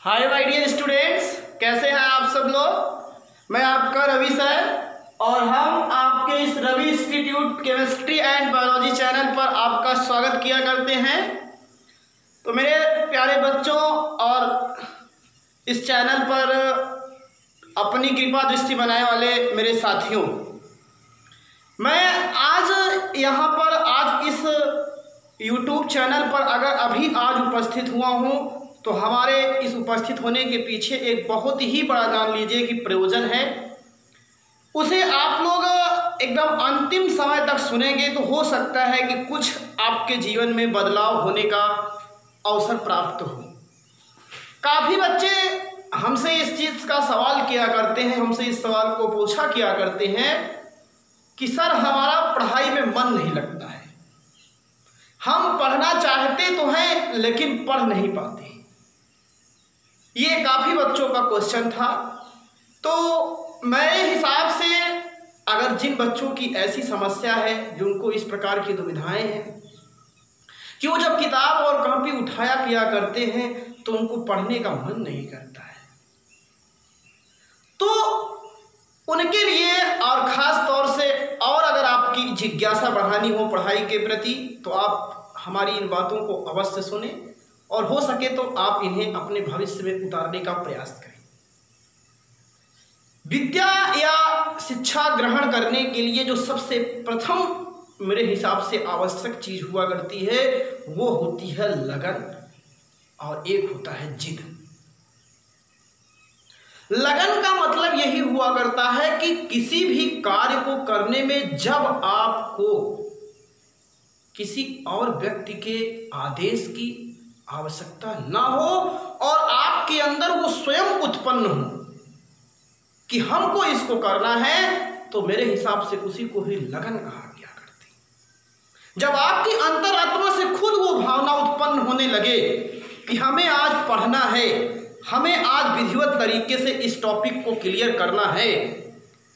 Hi my dear students, कैसे हैं आप सब लोग। मैं आपका रवि सर और हम आपके इस Ravi institute chemistry and biology channel पर आपका स्वागत किया करते हैं। तो मेरे प्यारे बच्चों और इस चैनल पर अपनी कृपा दृष्टि बनाने वाले मेरे साथियों, मैं आज यहाँ पर आज इस YouTube चैनल पर अगर आज उपस्थित हुआ हूँ तो हमारे इस उपस्थित होने के पीछे एक बहुत ही बड़ा जान लीजिए कि प्रयोजन है। उसे आप लोग एकदम अंतिम समय तक सुनेंगे तो हो सकता है कि कुछ आपके जीवन में बदलाव होने का अवसर प्राप्त हो। काफ़ी बच्चे हमसे इस चीज़ का सवाल किया करते हैं, हमसे इस सवाल को पूछा किया करते हैं कि सर हमारा पढ़ाई में मन नहीं लगता है, हम पढ़ना चाहते तो हैं लेकिन पढ़ नहीं पाते। ये काफ़ी बच्चों का क्वेश्चन था। तो मेरे हिसाब से अगर जिन बच्चों की ऐसी समस्या है, जिनको इस प्रकार की दुविधाएं हैं कि वो जब किताब और कॉपी उठाया किया करते हैं तो उनको पढ़ने का मन नहीं करता है, तो उनके लिए और ख़ास तौर से और अगर आपकी जिज्ञासा बढ़ानी हो पढ़ाई के प्रति तो आप हमारी इन बातों को अवश्य सुने और हो सके तो आप इन्हें अपने भविष्य में उतारने का प्रयास करें। विद्या या शिक्षा ग्रहण करने के लिए जो सबसे प्रथम मेरे हिसाब से आवश्यक चीज हुआ करती है वो होती है लगन और एक होता है जिद। लगन का मतलब यही हुआ करता है कि किसी भी कार्य को करने में जब आपको किसी और व्यक्ति के आदेश की आवश्यकता ना हो और आपके अंदर वो स्वयं उत्पन्न हो कि हमको इसको करना है, तो मेरे हिसाब से उसी को ही लगन कहा गया करती। जब आपकी अंतरात्मा से खुद वो भावना उत्पन्न होने लगे कि हमें आज पढ़ना है, हमें आज विधिवत तरीके से इस टॉपिक को क्लियर करना है,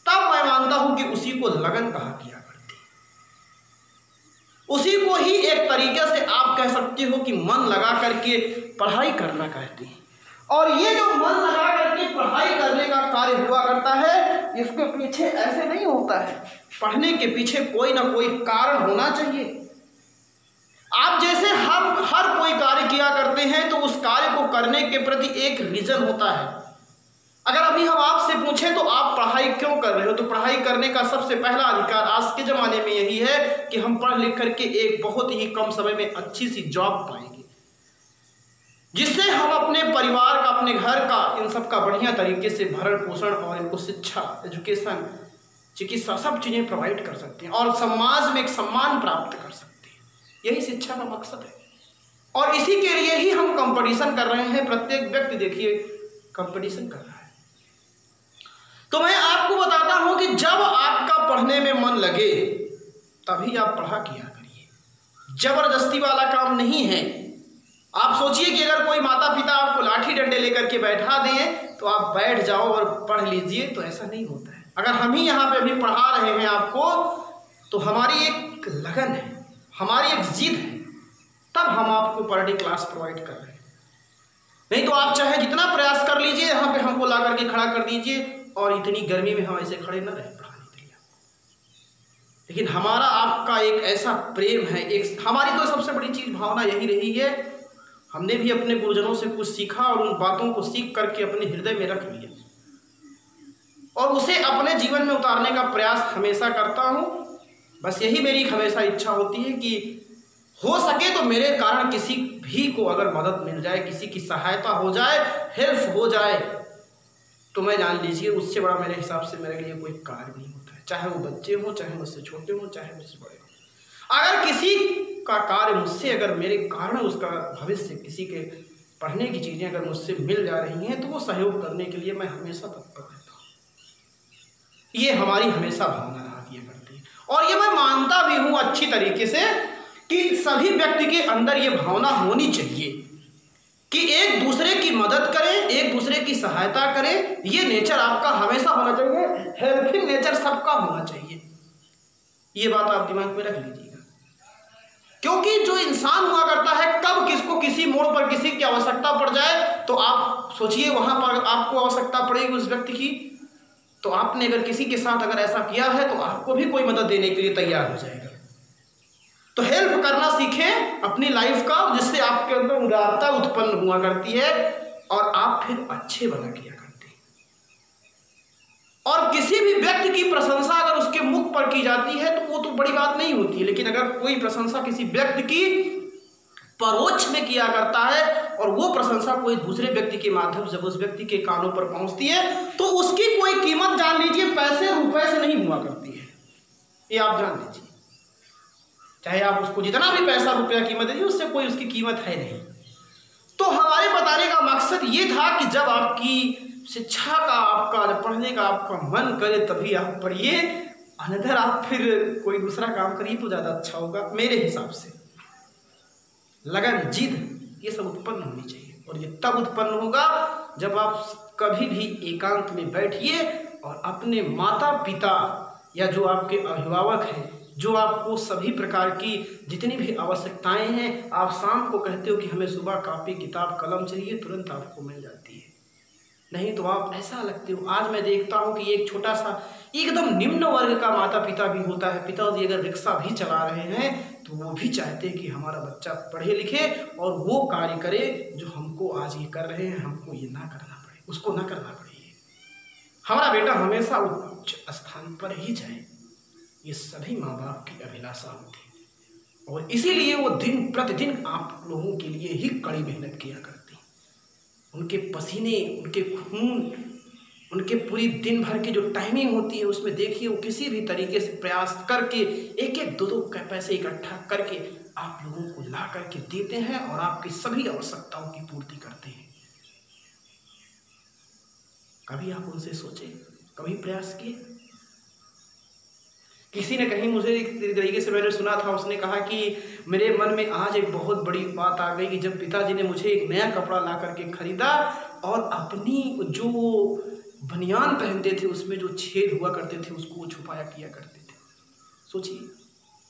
तब मैं मानता हूं कि उसी को लगन कहा गया करती। उसी को ही एक तरीके से आप कह सकते हो कि मन लगा करके पढ़ाई करना कहते हैं। और ये जो मन लगा करके पढ़ाई करने का कार्य हुआ करता है, इसके पीछे ऐसे नहीं होता है, पढ़ने के पीछे कोई ना कोई कारण होना चाहिए। आप जैसे हम हर कोई कार्य किया करते हैं तो उस कार्य को करने के प्रति एक रीजन होता है। अगर अभी हम आपसे पूछें तो आप पढ़ाई क्यों कर रहे हो, तो पढ़ाई करने का सबसे पहला अधिकार आज के ज़माने में यही है कि हम पढ़ लिख करके एक बहुत ही कम समय में अच्छी सी जॉब पाएंगे, जिससे हम अपने परिवार का, अपने घर का, इन सब का बढ़िया तरीके से भरण पोषण और इनको शिक्षा, एजुकेशन, चिकित्सा सब चीज़ें प्रोवाइड कर सकते हैं और समाज में एक सम्मान प्राप्त कर सकते हैं। यही शिक्षा का मकसद है और इसी के लिए ही हम कंपटीशन कर रहे हैं। प्रत्येक व्यक्ति देखिए कंपटीशन कर रहा है। तो मैं आपको बताता हूं कि जब आपका पढ़ने में मन लगे तभी आप पढ़ा किया करिए, जबरदस्ती वाला काम नहीं है। आप सोचिए कि अगर कोई माता पिता आपको लाठी डंडे लेकर के बैठा दें तो आप बैठ जाओ और पढ़ लीजिए, तो ऐसा नहीं होता है। अगर हम ही यहाँ पे अभी पढ़ा रहे हैं आपको तो हमारी एक लगन है, हमारी एक जिद है, तब हम आपको पर डे क्लास प्रोवाइड कर रहे हैं। नहीं तो आप चाहे जितना प्रयास कर लीजिए, यहाँ पे हमको ला करके खड़ा कर दीजिए और इतनी गर्मी में हम ऐसे खड़े न रहे पढ़ाने के लिए। लेकिन हमारा आपका एक ऐसा प्रेम है, एक हमारी तो सबसे बड़ी चीज भावना यही रही है। हमने भी अपने गुरुजनों से कुछ सीखा और उन बातों को सीख करके अपने हृदय में रख लिया और उसे अपने जीवन में उतारने का प्रयास हमेशा करता हूँ। बस यही मेरी हमेशा इच्छा होती है कि हो सके तो मेरे कारण किसी भी को अगर मदद मिल जाए, किसी की सहायता हो जाए, हेल्प हो जाए, तो मैं जान लीजिए उससे बड़ा मेरे हिसाब से मेरे लिए कोई कार्य नहीं होता है। चाहे वो बच्चे हों, चाहे मुझसे छोटे हों, चाहे मुझसे बड़े हों। अगर किसी का कार्य मुझसे, अगर मेरे कारण उसका भविष्य, किसी के पढ़ने की चीज़ें अगर मुझसे मिल जा रही हैं तो वो सहयोग करने के लिए मैं हमेशा तत्पर रहता हूँ। ये हमारी हमेशा भावना रहा किया करती है और ये मैं मानता भी हूँ अच्छी तरीके से कि सभी व्यक्ति के अंदर ये भावना होनी चाहिए कि एक दूसरे की मदद करें, एक दूसरे की सहायता करें। ये नेचर आपका हमेशा होना चाहिए, हेल्पिंग नेचर सबका होना चाहिए। ये बात आप दिमाग में रख लीजिएगा, क्योंकि जो इंसान हुआ करता है, कब किसको किसी मोड़ पर किसी की आवश्यकता पड़ जाए तो आप सोचिए वहां पर आपको आवश्यकता पड़ेगी उस व्यक्ति की, तो आपने अगर किसी के साथ अगर ऐसा किया है तो आपको भी कोई मदद देने के लिए तैयार हो जाएगा। तो हेल्प करना सीखें अपनी लाइफ का, जिससे आपके अंदर उदारता उत्पन्न हुआ करती है और आप फिर अच्छे बना किया करते हैं। और किसी भी व्यक्ति की प्रशंसा अगर उसके मुख पर की जाती है तो वो तो बड़ी बात नहीं होती है, लेकिन अगर कोई प्रशंसा किसी व्यक्ति की परोक्ष में किया करता है और वो प्रशंसा कोई दूसरे व्यक्ति के माध्यम से जब उस व्यक्ति के कानों पर पहुंचती है तो उसकी कोई कीमत जान लीजिए पैसे रुपए से नहीं हुआ करती है, ये आप जान लीजिए। चाहे आप उसको जितना भी पैसा रुपया कीमत दीजिए, उससे कोई उसकी कीमत है नहीं। तो हमारे बताने का मकसद ये था कि जब आपकी शिक्षा का, आपका जब पढ़ने का आपका मन करे तभी आप पढ़िए, अनदर आप फिर कोई दूसरा काम करिए तो ज़्यादा अच्छा होगा मेरे हिसाब से। लगन, जिद, ये सब उत्पन्न होनी चाहिए, और ये तब उत्पन्न होगा जब आप कभी भी एकांत में बैठिए और अपने माता पिता या जो आपके अभिभावक हैं, जो आपको सभी प्रकार की जितनी भी आवश्यकताएं हैं, आप शाम को कहते हो कि हमें सुबह कॉपी किताब कलम चाहिए, तुरंत आपको मिल जाती है। नहीं तो आप ऐसा लगते हो। आज मैं देखता हूँ कि एक छोटा सा एकदम निम्न वर्ग का माता पिता भी होता है, पिताजी अगर रिक्शा भी चला रहे हैं तो वो भी चाहते हैं कि हमारा बच्चा पढ़े लिखे और वो कार्य करे जो हमको आज ये कर रहे हैं, हमको ये ना करना पड़े, उसको ना करना पड़े, हमारा बेटा हमेशा उच्च स्थान पर ही जाए। ये सभी माँ बाप की अभिलाषा होती है और इसीलिए वो दिन प्रतिदिन आप लोगों के लिए ही कड़ी मेहनत किया करते हैं। उनके पसीने, उनके खून, उनके पूरी दिन भर की जो टाइमिंग होती है उसमें देखिए वो किसी भी तरीके से प्रयास करके एक एक दो पैसे इकट्ठा करके आप लोगों को ला करके देते हैं और आपकी सभी आवश्यकताओं की पूर्ति करते हैं। कभी आप उनसे सोचे, कभी प्रयास किए? किसी ने कहीं मुझे एक तरीके से मैंने सुना था, उसने कहा कि मेरे मन में आज एक बहुत बड़ी बात आ गई कि जब पिताजी ने मुझे एक नया कपड़ा ला करके खरीदा और अपनी जो बनियान पहनते थे उसमें जो छेद हुआ करते थे उसको वो छुपाया किया करते थे। सोचिए,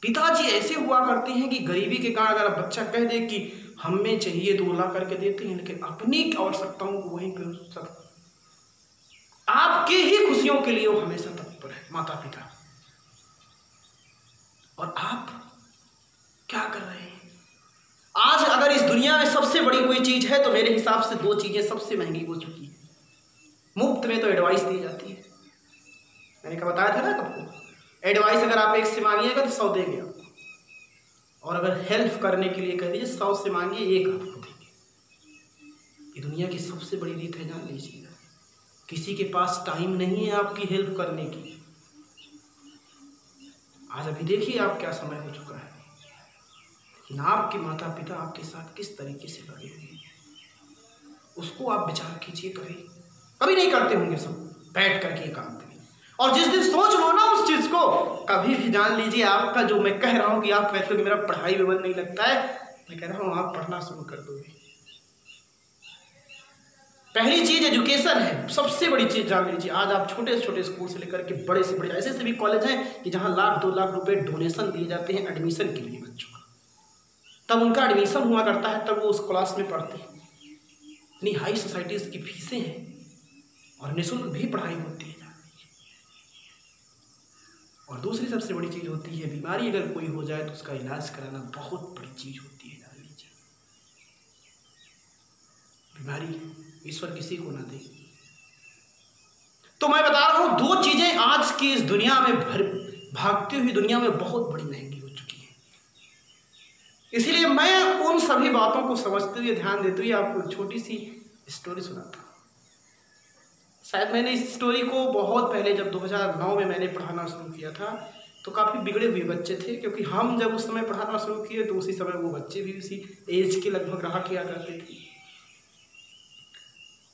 पिताजी ऐसे हुआ करते हैं कि गरीबी के कारण अगर बच्चा कह दे कि हमें चाहिए तो वो ला करके देते हैं, लेकिन अपनी आवश्यकताओं को वहीं पर सब आपके ही खुशियों के लिए वो हमेशा तत्पर है, माता पिता। और आप क्या कर रहे हैं? आज अगर इस दुनिया में सबसे बड़ी कोई चीज है तो मेरे हिसाब से दो चीजें सबसे महंगी हो चुकी है। मुफ्त में तो एडवाइस दी जाती है, मैंने क्या बताया था ना आपको, एडवाइस अगर आप 1 से मांगिएगा तो 100 देंगे आपको, और अगर हेल्प करने के लिए कह दीजिए 100 से मांगिए 1 आपको देंगे। ये दुनिया की सबसे बड़ी रीत है, जान लीजिएगा। किसी के पास टाइम नहीं है आपकी हेल्प करने की। आज अभी देखिए आप क्या समय हो चुका है, लेकिन आपके माता पिता आपके साथ किस तरीके से लगे हुए हैं उसको आप विचार कीजिए। कभी नहीं करते होंगे सब बैठ करके एकांत में, और जिस दिन सोच लो ना उस चीज को, कभी भी जान लीजिए आपका जो मैं कह रहा हूँ कि आप कहते हो कि मेरा पढ़ाई में मन नहीं लगता है, मैं कह रहा हूँ आप पढ़ना शुरू कर दोगे। पहली चीज एजुकेशन है, सबसे बड़ी चीज जान लीजिए। आज आप छोटे से छोटे स्कूल से लेकर के बड़े से बड़े ऐसे भी कॉलेज हैं कि जहां 1-2 लाख रुपए डोनेशन दिए जाते हैं एडमिशन के लिए बच्चों का, तब उनका एडमिशन हुआ करता है, तब वो उस क्लास में पढ़ते हैं। इतनी हाई सोसाइटीज की फीसें हैं और निःशुल्क भी पढ़ाई होती है, जान लीजिए। और दूसरी सबसे बड़ी चीज होती है बीमारी अगर कोई हो जाए तो उसका इलाज कराना बहुत बड़ी चीज होती है, जान लीजिए। बीमारी ईश्वर किसी को ना दे। तो मैं बता रहा हूं 2 चीजें आज की इस दुनिया में भागती हुई दुनिया में बहुत बड़ी महंगी हो चुकी है। इसीलिए मैं उन सभी बातों को समझते हुए, ध्यान देते हुए आपको छोटी सी स्टोरी सुनाता हूं। शायद मैंने इस स्टोरी को बहुत पहले जब 2009 में मैंने पढ़ाना शुरू किया था तो काफ़ी बिगड़े हुए बच्चे थे, क्योंकि हम जब उस समय पढ़ाना शुरू किए तो उसी समय वो बच्चे भी उसी एज के लगभग रहा किया करते थे।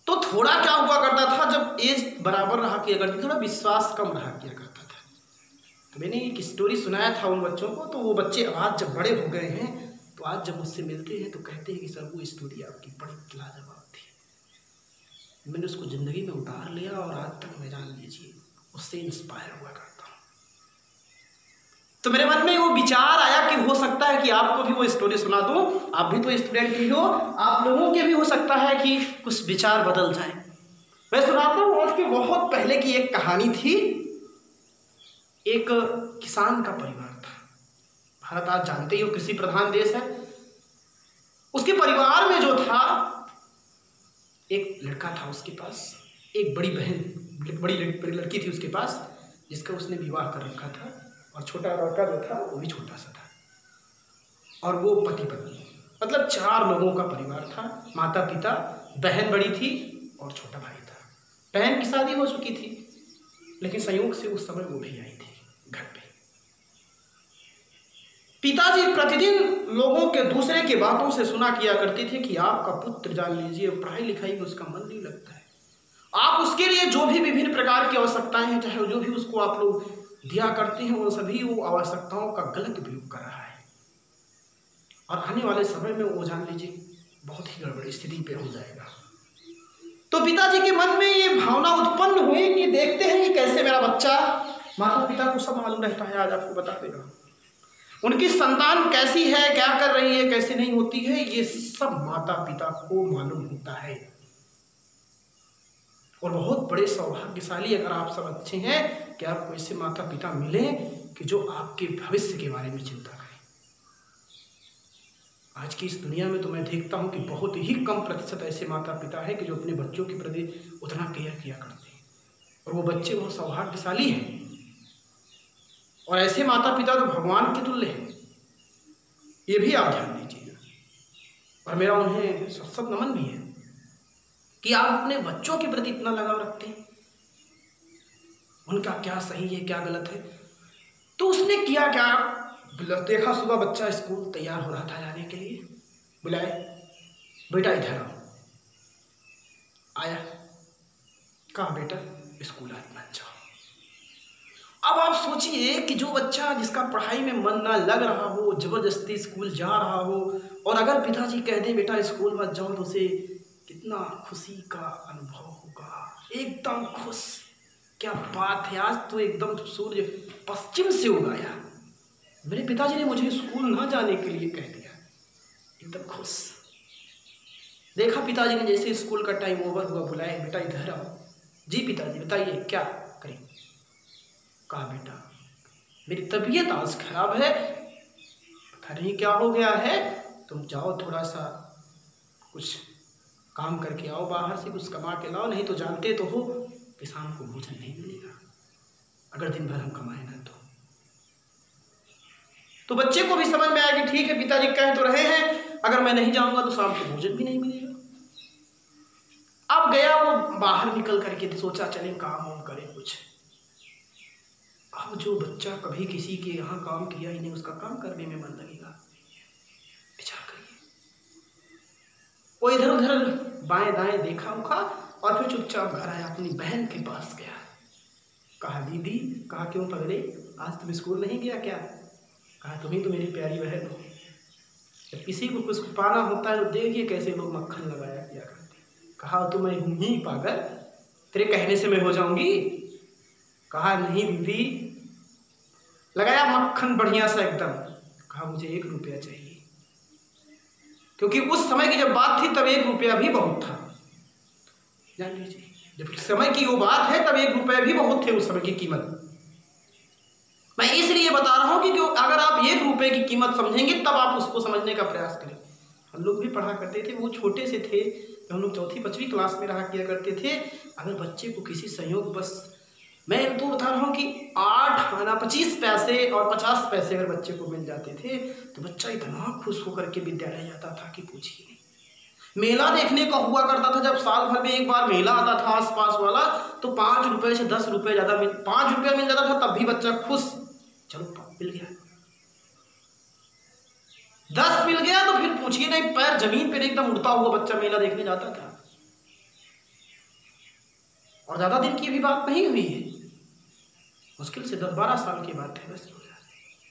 तो थोड़ा क्या हुआ करता था, जब एज बराबर रहा किया करती, थोड़ा विश्वास कम रहा किया करता था। तो मैंने एक स्टोरी सुनाया था उन बच्चों को, तो वो बच्चे आज जब बड़े हो गए हैं तो आज जब मुझसे मिलते हैं तो कहते हैं कि सर वो स्टोरी आपकी बड़ी लाजवाब थी। मैंने उसको ज़िंदगी में उतार लिया और आज तक मैं, जान लीजिए, उससे इंस्पायर हुआ करता हूँ। तो मेरे मन में वो विचार आया कि हो सकता है कि आपको भी वो स्टोरी सुना दूं, आप भी तो स्टूडेंट ही हो, आप लोगों के भी हो सकता है कि कुछ विचार बदल जाए। मैं सुनाता हूँ आज के बहुत पहले की एक कहानी थी। एक किसान का परिवार था। भारत आज जानते ही हो कृषि प्रधान देश है। उसके परिवार में जो था, एक लड़का था उसके पास, एक बड़ी बहन, बड़ी लड़की थी उसके पास, जिसका उसने विवाह कर रखा था, और छोटा लड़का जो था वो भी छोटा सा था, और वो पति पत्नी, मतलब 4 लोगों का परिवार था। माता पिता, बहन बड़ी थी और छोटा भाई था। बहन की शादी हो चुकी थी, लेकिन संयोग से उस समय वो भी आई थी घर पे। पिताजी प्रतिदिन लोगों के दूसरे के बातों से सुना किया करते थे कि आपका पुत्र जान लीजिए पढ़ाई लिखाई में उसका मन नहीं लगता है, आप उसके लिए जो भी विभिन्न प्रकार की आवश्यकताएं हैं, चाहे जो भी उसको आप लोग दिया करते हैं, वो सभी वो आवश्यकताओं का गलत उपयोग कर रहा है, और आने वाले समय में वो जान लीजिए बहुत ही गड़बड़ स्थिति पे हो जाएगा। तो पिताजी के मन में ये भावना उत्पन्न हुई कि देखते हैं कि कैसे मेरा बच्चा, माता पिता को सब मालूम रहता है, आज आपको बता देगा उनकी संतान कैसी है, क्या कर रही है, कैसे नहीं होती है, ये सब माता पिता को मालूम होता है। और बहुत बड़े सौभाग्यशाली अगर आप सब अच्छे हैं कि आपको ऐसे माता पिता मिले कि जो आपके भविष्य के बारे में चिंता करें। आज की इस दुनिया में तो मैं देखता हूं कि बहुत ही कम प्रतिशत ऐसे माता पिता हैं कि जो अपने बच्चों के प्रति उतना केयर किया करते हैं, और वो बच्चे बहुत सौभाग्यशाली हैं, और ऐसे माता पिता तो भगवान के तुल्य हैं। ये भी आप ध्यान दीजिएगा, और मेरा उन्हें सत नमन भी है कि आप अपने बच्चों के प्रति इतना लगाव रखते हैं, उनका क्या सही है क्या गलत है। तो उसने किया क्या, देखा सुबह बच्चा स्कूल तैयार हो रहा था जाने के लिए, बुलाए, बेटा इधर आओ। आया, कहा बेटा स्कूल आज मत जाओ। अब आप सोचिए कि जो बच्चा जिसका पढ़ाई में मन ना लग रहा हो, जबरदस्ती स्कूल जा रहा हो, और अगर पिताजी कह दें बेटा स्कूल मत जाओ, तो उसे कितना खुशी का अनुभव होगा, एकदम खुश। क्या बात है, आज तो एकदम सूर्य पश्चिम से उगाया, मेरे पिताजी ने मुझे स्कूल ना जाने के लिए कह दिया, एकदम खुश। देखा पिताजी ने जैसे स्कूल का टाइम ओवर हुआ, बुलाए, बेटा इधर आओ। जी पिताजी बताइए क्या करें। कहा बेटा मेरी तबीयत आज खराब है, पता नहीं क्या हो गया है, तुम जाओ थोड़ा सा कुछ काम करके आओ, बाहर से कुछ कमा के लाओ, नहीं तो जानते तो हो किसान को भोजन नहीं मिलेगा अगर दिन भर हम कमाए ना तो बच्चे को भी समझ में आया कि ठीक है पिताजी कह तो रहे हैं, अगर मैं नहीं जाऊंगा तो शाम को भोजन भी नहीं मिलेगा। अब गया वो बाहर निकल करके, सोचा चले काम वाम करें कुछ। अब जो बच्चा कभी किसी के यहाँ काम किया ही नहीं, उसका काम करने में मन लगेगा, विचार करिए। वो इधर उधर बाएं दाएं देखा उखा, और फिर चुपचाप घर आया, अपनी बहन के पास गया। कहा दीदी, कहा क्यों पगले, आज तुम स्कूल नहीं गया क्या? कहा तुम्ही तो मेरी प्यारी बहन हो, जब किसी को कुछ पाना होता है तो देखिए कैसे लोग मक्खन लगाया किया करते। कहा तो मैं हूँ ही पागल, तेरे कहने से मैं हो जाऊंगी? कहा नहीं दीदी, लगाया मक्खन बढ़िया सा एकदम। कहा मुझे 1 रुपया चाहिए, क्योंकि उस समय की जब बात थी तब 1 रुपया भी बहुत था, जान लीजिए। जब समय की वो बात है तब 1 रुपया भी बहुत थे उस समय की कीमत। मैं इसलिए बता रहा हूं कि अगर आप 1 रुपये की कीमत समझेंगे तब आप उसको समझने का प्रयास करें। हम लोग भी पढ़ा करते थे, वो छोटे से थे, हम लोग 4वीं 5वीं क्लास में रहा किया करते थे। अगर बच्चे को किसी संयोग, बस मैं तो बता रहा हूँ कि 8 आना 25 पैसे और 50 पैसे अगर बच्चे को मिल जाते थे तो बच्चा इतना खुश होकर के विद्यालय जाता था कि पूछिए नहीं। मेला देखने का हुआ करता था, जब साल भर में एक बार मेला आता था आसपास वाला, तो 5 रुपये से 10 रुपये ज़्यादा 5 रुपया मिल जाता था, तब भी बच्चा खुश, चलो मिल गया। 10 मिल गया तो फिर पूछिए नहीं, पैर जमीन पे एकदम उड़ता हुआ बच्चा मेला देखने जाता था। और ज्यादा दिन की भी बात नहीं हुई है, मुश्किल से 10-12 साल की बात है बस।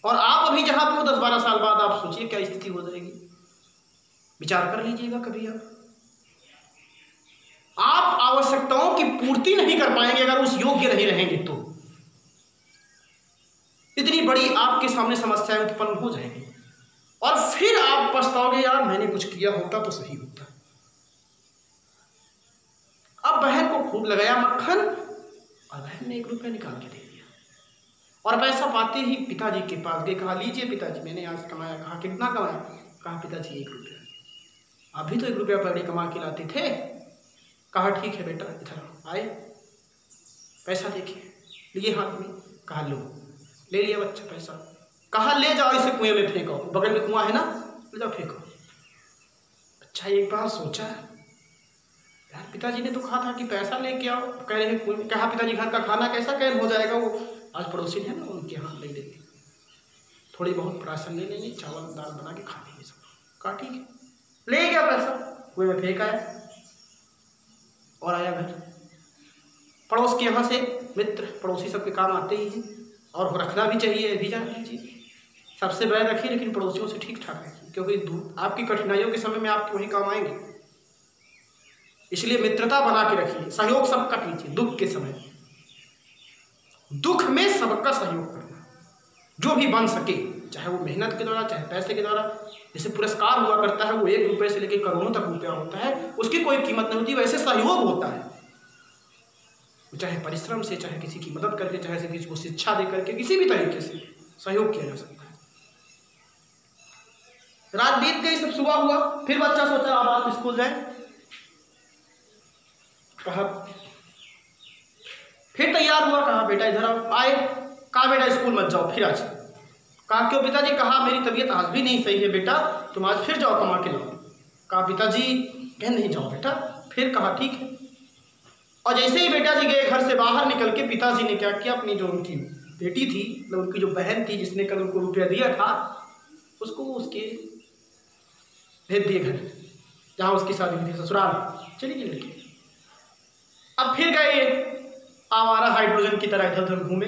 और आप अभी जहां पर 10-12 साल बाद आप सोचिए क्या स्थिति हो जाएगी, विचार कर लीजिएगा कभी। आप आवश्यकताओं की पूर्ति नहीं कर पाएंगे अगर उस योग्य नहीं रहेंगे तो। इतनी बड़ी आपके सामने समस्याएं उत्पन्न हो जाएंगी और फिर आप पछताओगे, यार मैंने कुछ किया होता तो सही होता। अब बहन को खूब लगाया मक्खन और बहन ने 1 रुपया निकाल के दे दिया और पैसा पाते ही पिताजी के पास गए, कहा लीजिए पिताजी मैंने आज कमाया। कहा कितना कमाया? कहा पिताजी 1 रुपया। अभी तो 1 रुपया पर डे कमा के लाते थे। कहा ठीक है बेटा इधर आए, पैसा देखिए, लिए हाथ में। कहा लो, ले लिया बच्चा पैसा। कहा ले जाओ इसे कुएं में फेंको, बगल में कुआं है ना, ले जाओ फेंको। अच्छा एक बार सोचा, यार पिताजी ने तो कहा था कि पैसा लेके आओ, कह रहे हैं कुएं में। कहा पिताजी घर का खाना कैसा कैन हो जाएगा, वो आज पड़ोसी है ना उनके यहाँ ले लेंगे, थोड़ी बहुत राशन ले लेंगे, चावल दाल बना के खा लेंगे सब। कहा ठीक है, ले गया पैसा, कुएं में फेंक आया और आया घर। पड़ोस के यहाँ से मित्र, पड़ोसी सबके काम आते ही हैं और रखना भी चाहिए, भी जान लीजिए। सबसे बैर रखिए लेकिन पड़ोसियों से ठीक ठाक रखिए, क्योंकि आपकी कठिनाइयों के समय में आपके वही काम आएंगे। इसलिए मित्रता बना के रखिए, सहयोग सबका कीजिए। दुख के समय, दुख में सबका सहयोग करना, जो भी बन सके, चाहे वो मेहनत के द्वारा चाहे पैसे के द्वारा। जैसे पुरस्कार हुआ करता है वो 1 रुपये से लेकर करोड़ों तक रुपया होता है, उसकी कोई कीमत नहीं होती। वैसे सहयोग होता है, चाहे परिश्रम से, चाहे किसी की मदद करके, चाहे किसी को शिक्षा दे करके, किसी भी तरीके से सहयोग किया जा सकता है। रात बीत गई, सब सुबह हुआ, फिर बच्चा सोचा अब आप स्कूल जाए। कहा फिर तैयार हुआ, कहा बेटा इधर आओ। आए, कहा बेटा स्कूल मत जाओ, फिर आज। कहा क्यों पिताजी? कहा मेरी तबीयत आज भी नहीं सही है बेटा, तुम आज फिर जाओ कमा के लाओ। कहा पिताजी कह नहीं जाओ बेटा। फिर कहा ठीक है। और जैसे ही बेटा जी गए घर से बाहर निकल के, पिताजी ने क्या किया, अपनी जो उनकी बेटी थी, मतलब उनकी जो बहन थी जिसने कल उनको रुपया दिया था, उसको उसके भेज दिए घर जहाँ उसकी शादी हुई थी, ससुराल चली गई लड़की। अब फिर गए आवारा हाइड्रोजन की तरह इधर उधर घूमे,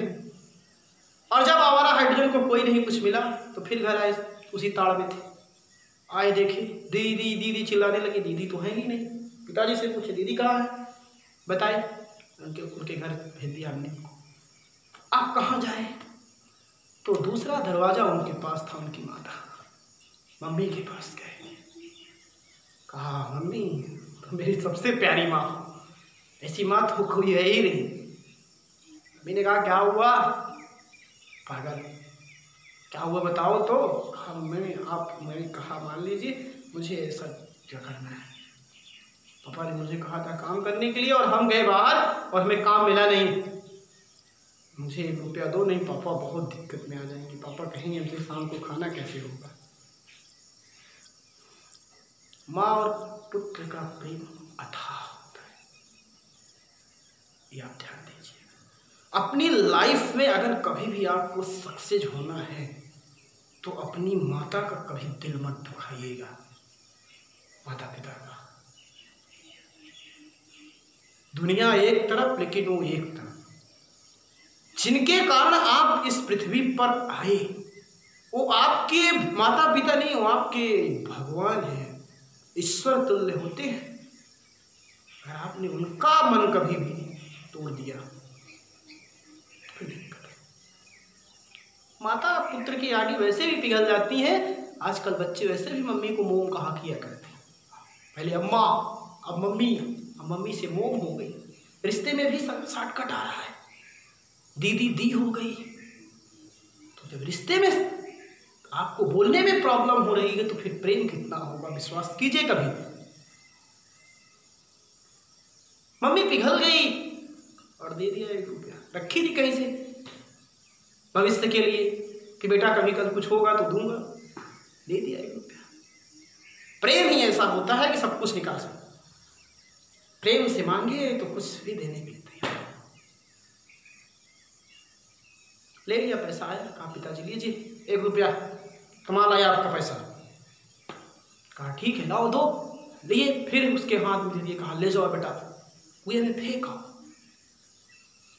और जब आवारा हाइड्रोजन को कोई नहीं कुछ मिला तो फिर घर आए, उसी ताड़ में थे। आए देखे दीदी दीदी चिल्लाने लगे, दीदी तो है ही नहीं। पिताजी से पूछे दीदी कहाँ है, बताए, उनके घर भेज दिया हमने। आप कहाँ जाए? तो दूसरा दरवाजा उनके पास था, उनकी माता मम्मी के पास गए। कहा मम्मी तो मेरी सबसे प्यारी माँ, ऐसी माँ तो कोई है ही नहीं। मम्मी ने कहा क्या हुआ? पागल क्या हुआ बताओ तो। कहा मम्मी मैंने कहा मान लीजिए मुझे ऐसा क्या करना है, पापा ने मुझे कहा था काम करने के लिए और हम गए बाहर और हमें काम मिला नहीं, मुझे 1 रुपया दो, नहीं पापा बहुत दिक्कत में आ जाएंगे, पापा कहेंगे हमसे शाम को खाना कैसे होगा। माँ और पुत्र का प्रेम अथाह होता है, ये आप ध्यान दीजिए। अपनी लाइफ में अगर कभी भी आपको सक्सेस होना है तो अपनी माता का कभी दिल मत दुखाइएगा, माता पिता का। दुनिया एक तरफ लेकिन वो एक तरफ, जिनके कारण आप इस पृथ्वी पर आए वो आपके माता पिता नहीं, वो आपके भगवान हैं, ईश्वर तुल्य होते हैं। अगर आपने उनका मन कभी भी तोड़ दिया तो दिक्कत। माता पुत्र की आगे वैसे भी पिघल जाती है। आजकल बच्चे वैसे भी मम्मी को मोम कहा किया करते हैं, पहले अम्मा अब मम्मी, अब मम्मी से मोम हो गई। रिश्ते में भी शॉर्टकट आ रहा है, दीदी दी हो गई। तो जब रिश्ते में आपको बोलने में प्रॉब्लम हो रही है तो फिर प्रेम कितना होगा, विश्वास कीजिए कभी। मम्मी पिघल गई और दे दिया 1 रुपया, रखी थी कहीं से भविष्य के लिए कि बेटा कभी कल कुछ होगा तो दूंगा, दे दिया 1 रुपया। प्रेम ही ऐसा होता है कि सब कुछ निकाल सकता। प्रेम से मांगे तो कुछ भी देने के लिए तैयार। ले लिया पैसा, आया, कहा पिताजी लीजिए 1 रुपया कमा लाया आपका पैसा। कहा ठीक है लाओ दो, लिए फिर उसके हाथ में दे दिए, कहा ले जाओ बेटा, कुएं में फेंका।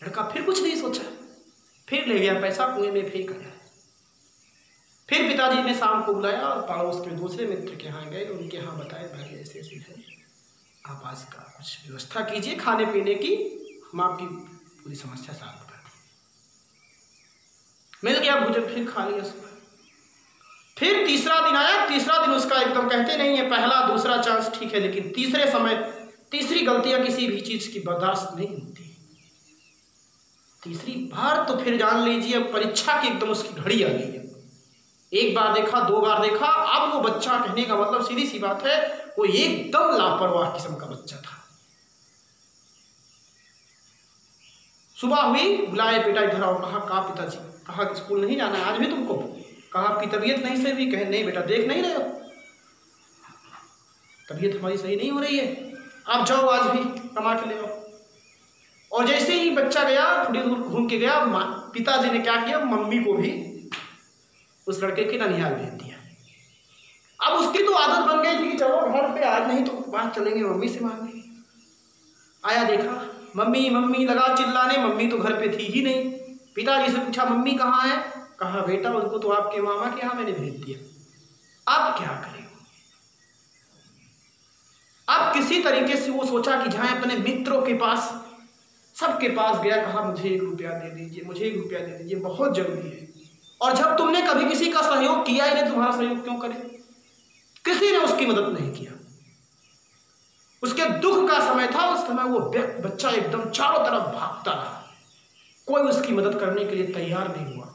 लड़का फिर कुछ नहीं सोचा, फिर ले गया पैसा, कुएं में फेंक आया। फिर पिताजी ने शाम को बुलाया और पड़ोस के दूसरे मित्र के यहाँ गए, उनके यहाँ बताए भाई ऐसे ऐसे है, आप आज का कुछ व्यवस्था कीजिए खाने पीने की, हम आपकी पूरी समस्या सॉल्व कर दें। मिल गया भोजन, फिर खा लिया सुबह। फिर तीसरा दिन आया, तीसरा दिन उसका एकदम कहते नहीं है पहला दूसरा चांस ठीक है, लेकिन तीसरे समय तीसरी गलतियां किसी भी चीज की बर्दाश्त नहीं होती। तीसरी बार तो फिर जान लीजिए परीक्षा की एकदम उसकी घड़ी आ गई है। एक बार देखा, दो बार देखा, अब वो बच्चा कहने का मतलब सीधी सी बात है वो एकदम लापरवाह किस्म का बच्चा था। सुबह हुई, बुलाए बेटा इधर आओ। कहा पिताजी, कहा स्कूल नहीं जाना है आज भी तुमको? कहा आपकी तबीयत नहीं सही भी? कहे नहीं बेटा, देख नहीं रहे हो तबीयत हमारी सही नहीं हो रही है, आप जाओ आज भी कमा के ले आओ। और जैसे ही बच्चा गया, थोड़ी दूर घूम के गया, पिताजी ने क्या किया, मम्मी को भी उस लड़के के ननिहाल भेज दिया। अब उसकी तो आदत बन गई थी कि चलो घर पे आज नहीं तो बात चलेंगे मम्मी से मांगेंगे। आया, देखा मम्मी मम्मी लगा चिल्लाने, मम्मी तो घर पे थी ही नहीं। पिताजी से पूछा मम्मी कहाँ है? कहा बेटा उनको तो आपके मामा के यहाँ मैंने भेज दिया। अब क्या करें? अब किसी तरीके से वो सोचा कि जहाँ अपने मित्रों के पास, सबके पास गया, कहा मुझे 1 रुपया दे दीजिए, मुझे 1 रुपया दे दीजिए, बहुत जरूरी है। और जब तुमने कभी किसी का सहयोग किया ही नहीं, तुम्हारा सहयोग क्यों करे? किसी ने उसकी मदद नहीं किया। उसके दुख का समय था, उस समय वो बच्चा एकदम चारों तरफ भागता रहा, कोई उसकी मदद करने के लिए तैयार नहीं हुआ।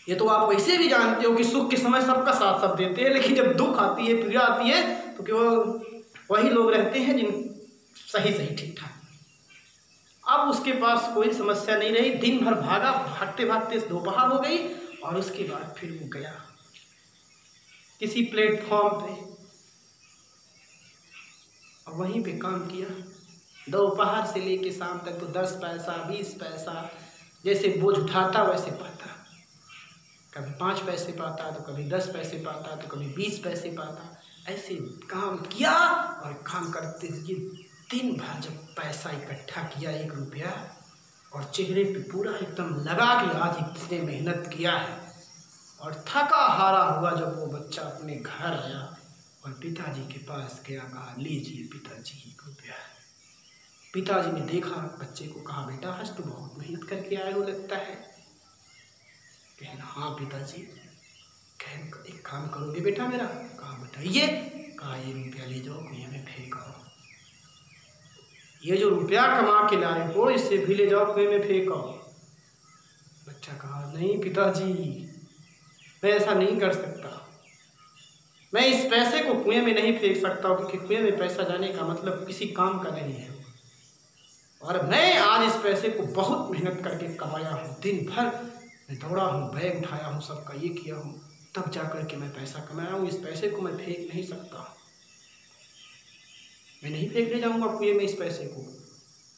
ये तो आप वैसे भी जानते हो कि सुख के समय सबका साथ सब देते हैं, लेकिन जब दुख आती है, पीड़ा आती है, तो केवल वही लोग रहते हैं जिन सही ठीक ठाक। अब उसके पास कोई समस्या नहीं रही, दिन भर भागा, भागते भागते दोपहर हो गई। और उसके बाद फिर वो गया किसी प्लेटफॉर्म पे और वहीं पे काम किया। दोपहर से लेके शाम तक तो 10 पैसा 20 पैसा जैसे बोझ उठाता वैसे पाता। कभी 5 पैसे पाता, तो कभी 10 पैसे पाता, तो कभी 20 पैसे पाता। ऐसे काम किया और काम करते हुए दिन भर जब पैसा इकट्ठा किया 1 रुपया, और चेहरे पे पूरा एकदम लगा कि आज इतने मेहनत किया है, और थका हारा हुआ जब वो बच्चा अपने घर आया और पिताजी के पास गया, कहा लीजिए पिताजी 1 रुपया। पिताजी ने देखा बच्चे को, कहा बेटा आज तो बहुत मेहनत करके आए हो लगता है। कहना हाँ पिताजी। कह एक काम करोगे बेटा मेरा? कहा बताइए। कहा 1 रुपया ले जाओ, कुएं में फेंक आओ। ये जो रुपया कमा के लाए हो इसे भी ले जाओ कुएं में फेंक आओ। बच्चा कहा नहीं पिताजी, मैं ऐसा नहीं कर सकता, मैं इस पैसे को कुएं में नहीं फेंक सकता, क्योंकि कुएं में पैसा जाने का मतलब किसी काम का नहीं है। और मैं आज इस पैसे को बहुत मेहनत करके कमाया हूँ, दिन भर मैं दौड़ा हूँ, बैग उठाया हूँ, सबका ये किया हूँ, तब जा कर के मैं पैसा कमाया हूँ। इस पैसे को मैं फेंक नहीं सकता, मैं नहीं फेंकने जाऊँगा कुएं में इस पैसे को।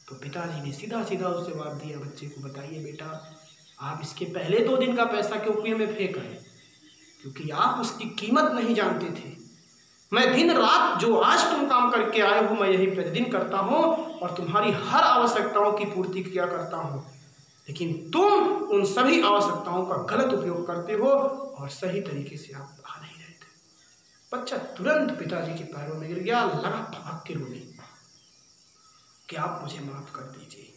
तो पिताजी ने सीधा सीधा उससे जवाब दिया बच्चे को, बताइए बेटा आप इसके पहले 2 दिन का पैसा क्यों कुएं में फेंक आए? क्योंकि आप उसकी कीमत नहीं जानते थे। मैं दिन रात जो आज तुम काम करके आए हो, मैं यही प्रतिदिन करता हूँ और तुम्हारी हर आवश्यकताओं की पूर्ति किया करता हूँ, लेकिन तुम उन सभी आवश्यकताओं का गलत उपयोग करते हो और सही तरीके से आप आ नहीं रहे थे। बच्चा तुरंत पिताजी के पैरों में गिर गया, लगा भाग के रोने कि आप मुझे माफ कर दीजिए।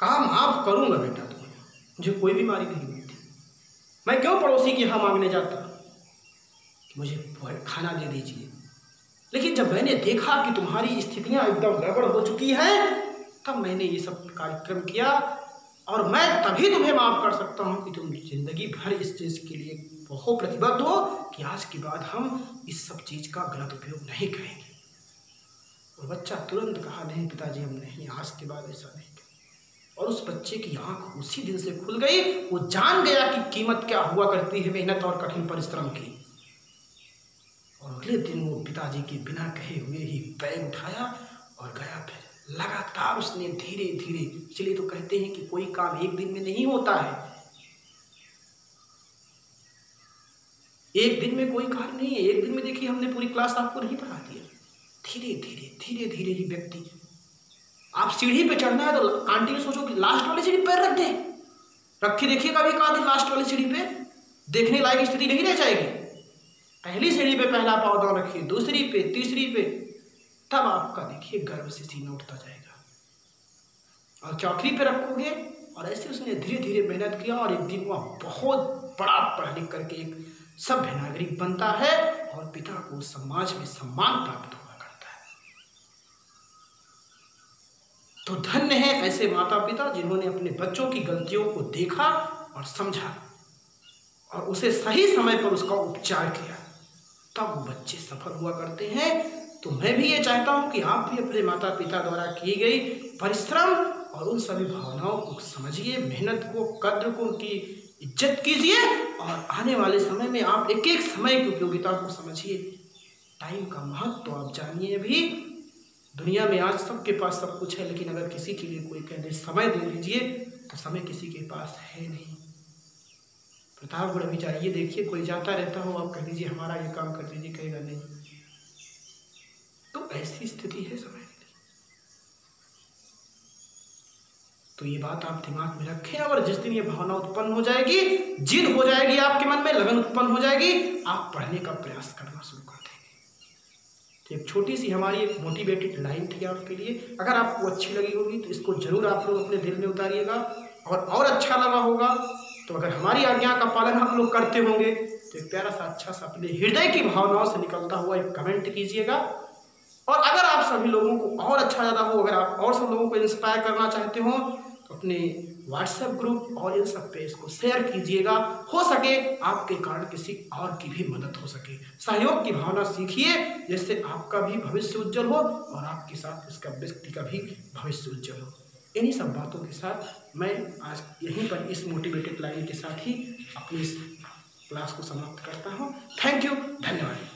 कहा माफ करूंगा बेटा तुम्हें, मुझे कोई बीमारी नहीं हुई थी, मैं क्यों पड़ोसी के यहाँ मांगने जाता कि मुझे खाना दे दीजिए। लेकिन जब मैंने देखा कि तुम्हारी स्थितियां एकदम गड़बड़ हो चुकी हैं, तब मैंने ये सब कार्यक्रम किया, और मैं तभी तुम्हें माफ कर सकता हूँ कि तुम जिंदगी भर इस चीज़ के लिए बहुत प्रतिबद्ध हो कि आज के बाद हम इस सब चीज़ का गलत उपयोग नहीं करेंगे। और बच्चा तुरंत कहा नहीं पिताजी हम नहीं, आज के बाद ऐसा नहीं करेंगे। और उस बच्चे की आंख उसी दिन से खुल गई, वो जान गया कि कीमत क्या हुआ करती है मेहनत और कठिन परिश्रम की। और अगले दिन वो पिताजी के बिना कहे हुए ही बैग उठाया और गया। फिर लगातार उसने धीरे धीरे, इसलिए तो कहते हैं कि कोई काम 1 दिन में नहीं होता है, 1 दिन में कोई कार्य नहीं है। 1 दिन में देखिए हमने पूरी क्लास आपको नहीं पढ़ा दिया, धीरे धीरे ही व्यक्ति, आप सीढ़ी पे चढ़ना है तो आंटी सोचो कि लास्ट वाली सीढ़ी पैर रख दे, रखी देखिएगा भी कहा लास्ट वाली सीढ़ी पे देखने लायक स्थिति नहीं रह जाएगी। पहली सीढ़ी पे पहला पाँव डाल रखिए, दूसरी पे, तीसरी पे, तब आपका देखिए गर्व से सीना उठता जाएगा। और चौथी पे रखोगे और ऐसे उसने धीरे धीरे मेहनत किया और एक दिन वह बहुत बड़ा पढ़ लिख करके एक सभ्य नागरिक बनता है और पिता को समाज में सम्मान प्राप्त हुआ करता है। तो धन्य है ऐसे माता पिता जिन्होंने अपने बच्चों की गलतियों को देखा और समझा और उसे सही समय पर उसका उपचार किया, तब वो बच्चे सफल हुआ करते हैं। तो मैं भी ये चाहता हूँ कि आप भी अपने माता पिता द्वारा की गई परिश्रम और उन सभी भावनाओं को समझिए, मेहनत को, कद्र को, उनकी इज्जत कीजिए और आने वाले समय में आप एक एक समय की उपयोगिता को समझिए। टाइम का महत्व तो आप जानिए भी। दुनिया में आज सबके पास सब कुछ है, लेकिन अगर किसी के लिए कोई कह दे समय दे दीजिए तो समय किसी के पास है नहीं। प्रतापगढ़ भी जाइए, देखिए कोई जाता रहता हो, आप कह दीजिए हमारा ये काम कर दीजिए, कहेगा नहीं। तो ऐसी स्थिति है समय की। तो ये बात आप दिमाग में रखें और जिस दिन ये भावना उत्पन्न हो जाएगी, जिद हो जाएगी आपके मन में, लगन उत्पन्न हो जाएगी, आप पढ़ने का प्रयास करना शुरू कर देंगे। तो एक छोटी सी हमारी एक मोटिवेटेड लाइन थी आपके लिए। अगर आपको अच्छी लगी होगी तो इसको जरूर आप लोग अपने दिल में उतारिएगा और अच्छा लगा होगा तो अगर हमारी आज्ञा का पालन आप लोग करते होंगे तो एक प्यारा सा अच्छा सा अपने हृदय की भावनाओं से निकलता हुआ एक कमेंट कीजिएगा। और अगर आप सभी लोगों को और अच्छा ज़्यादा हो, अगर आप और सब लोगों को इंस्पायर करना चाहते हो तो अपने व्हाट्सएप ग्रुप और इन सब पे इसको शेयर कीजिएगा। हो सके आपके कारण किसी और की भी मदद हो सके। सहयोग की भावना सीखिए जिससे आपका भी भविष्य उज्जवल हो और आपके साथ इसका व्यक्ति का भी भविष्य उज्जवल हो। इन्हीं सब बातों के साथ मैं आज यहीं पर इस मोटिवेटेड लाइन के साथ ही अपनी इस क्लास को समाप्त करता हूँ। थैंक यू, धन्यवाद।